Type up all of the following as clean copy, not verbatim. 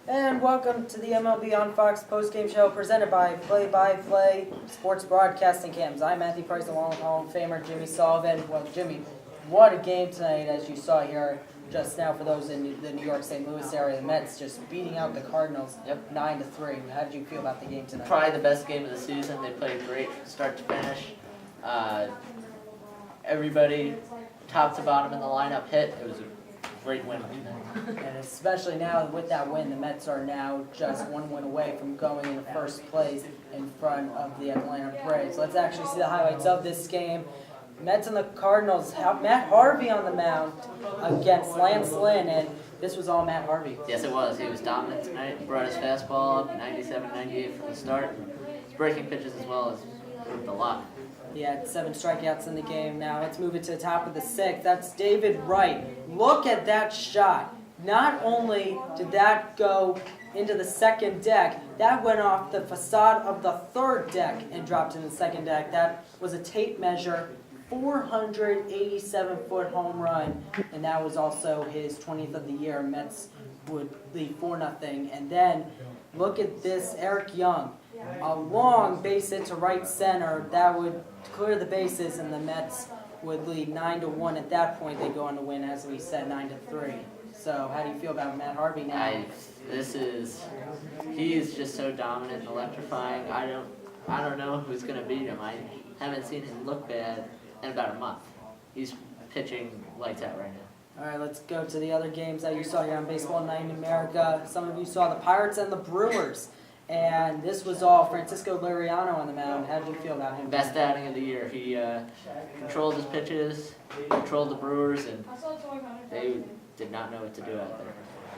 And welcome to the MLB on Fox postgame show presented by Play-by-Play Sports Broadcasting Cams. I'm Matthew Price along with Hall of Famer Jimmy Sullivan. Well, Jimmy, what a game tonight, as you saw here just now for those in the New York-St. Louis area. The Mets just beating out the Cardinals 9-3. How did you feel about the game tonight? Probably the best game of the season. They played great from start to finish. Everybody, top to bottom in the lineup, hit. It was a great win. And especially now with that win, the Mets are now just one win away from going into first place in front of the Atlanta Braves. Let's actually see the highlights of this game. Mets and the Cardinals have Matt Harvey on the mound against Lance Lynn, and this was all Matt Harvey. Yes, it was. He was dominant tonight. He brought his fastball up 97, 98 from the start. His breaking pitches as well as moved a lot. He had 7 strikeouts in the game. Now let's move it to the top of the 6th. That's David Wright. Look at that shot. Not only did that go into the second deck, that went off the facade of the third deck and dropped in the second deck. That was a tape measure, 487-foot home run, and that was also his 20th of the year. Mets would lead 4-0. And then look at this, Eric Young. A long base hit to right center that would clear the bases, and the Mets would lead 9-1. At that point, they go on to win, as we said, 9-3. So, how do you feel about Matt Harvey now? He is just so dominant and electrifying. I don't know who's gonna beat him. I haven't seen him look bad in about a month. He's pitching lights out right now. All right, let's go to the other games that you saw here on Baseball Night in America. Some of you saw the Pirates and the Brewers. And this was all Francisco Liriano on the mound. How did you feel about him? Best outing of the year. He controlled his pitches, controlled the Brewers, and they did not know what to do out there.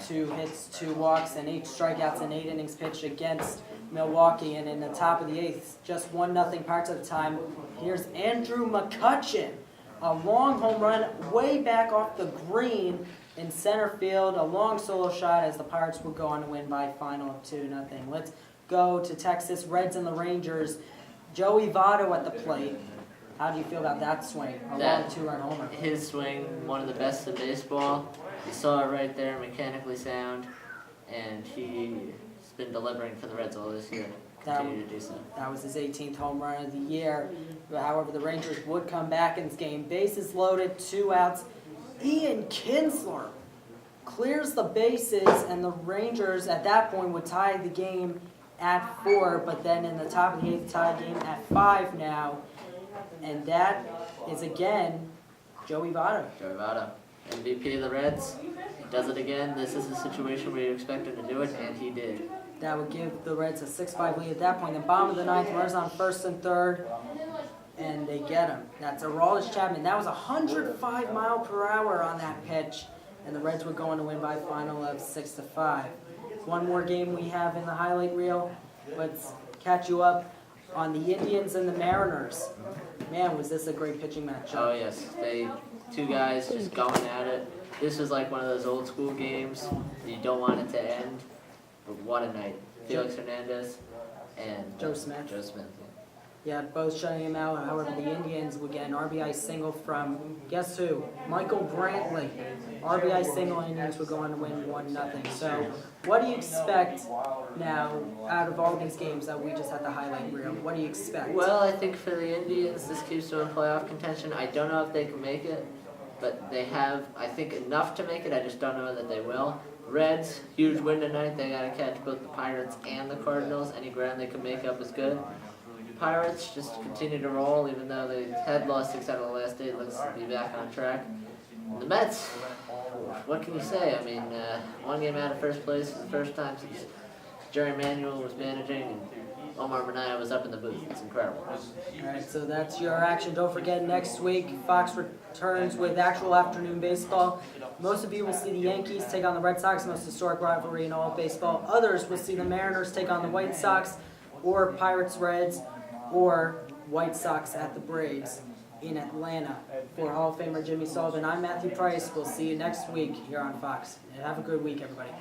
2 hits, 2 walks, and 8 strikeouts in 8 innings pitched against Milwaukee. And in the top of the 8th, just 1-0 Pirates at the time. Here's Andrew McCutchen. A long home run way back off the green in center field, a long solo shot as the Pirates would go on to win by final 2-0. Let's go to Texas, Reds and the Rangers. Joey Votto at the plate. How do you feel about that swing? A long 2-run homer. His swing, one of the best in baseball. You saw it right there, mechanically sound, and he's been delivering for the Reds all this year. Continue to do so. That was his 18th home run of the year. However, the Rangers would come back in this game. Bases loaded, 2 outs. Ian Kinsler clears the bases, and the Rangers at that point would tie the game at 4, but then in the top of the 8th, tie game at 5 now. And that is again Joey Votto. Joey Votto, MVP of the Reds. He does it again. This is a situation where you expect him to do it, and he did. That would give the Reds a 6-5 lead at that point. The bottom of the 9th, runners on 1st and 3rd. And they get him. That's Aroldis Chapman. That was 105 mph on that pitch, and the Reds would go on to win by a final of 6-5. One more game we have in the highlight reel. Let's catch you up on the Indians and the Mariners. Man, was this a great pitching matchup. Oh yes, 2 guys just going at it. This was like one of those old school games. You don't want it to end, but what a night. Felix Hernandez and Joe Smith. Joe Smith. Yeah, both shutting him out. However, the Indians would get an RBI single from, guess who? Michael Brantley. RBI single, Indians would go on to win 1-0. So, what do you expect now out of all these games that we just had the highlight reel? What do you expect? Well, I think for the Indians, this keeps them in playoff contention. I don't know if they can make it, but they have, I think, enough to make it. I just don't know that they will. Reds, huge win tonight. They got to catch both the Pirates and the Cardinals. Any ground they can make up is good. Pirates just continue to roll, even though they had lost 6 out of the last 8. Looks to be back on track. The Mets, what can you say? I mean, 1 game out of first place for the first time since Jerry Manuel was managing and Omar Minaya was up in the booth. It's incredible. All right, so that's your action. Don't forget, next week, Fox returns with actual afternoon baseball. Most of you will see the Yankees take on the Red Sox, most historic rivalry in all of baseball. Others will see the Mariners take on the White Sox, or Pirates Reds, or White Sox at the Braves in Atlanta. For Hall of Famer Jimmy Sullivan, I'm Matthew Price. We'll see you next week here on Fox. And have a good week, everybody.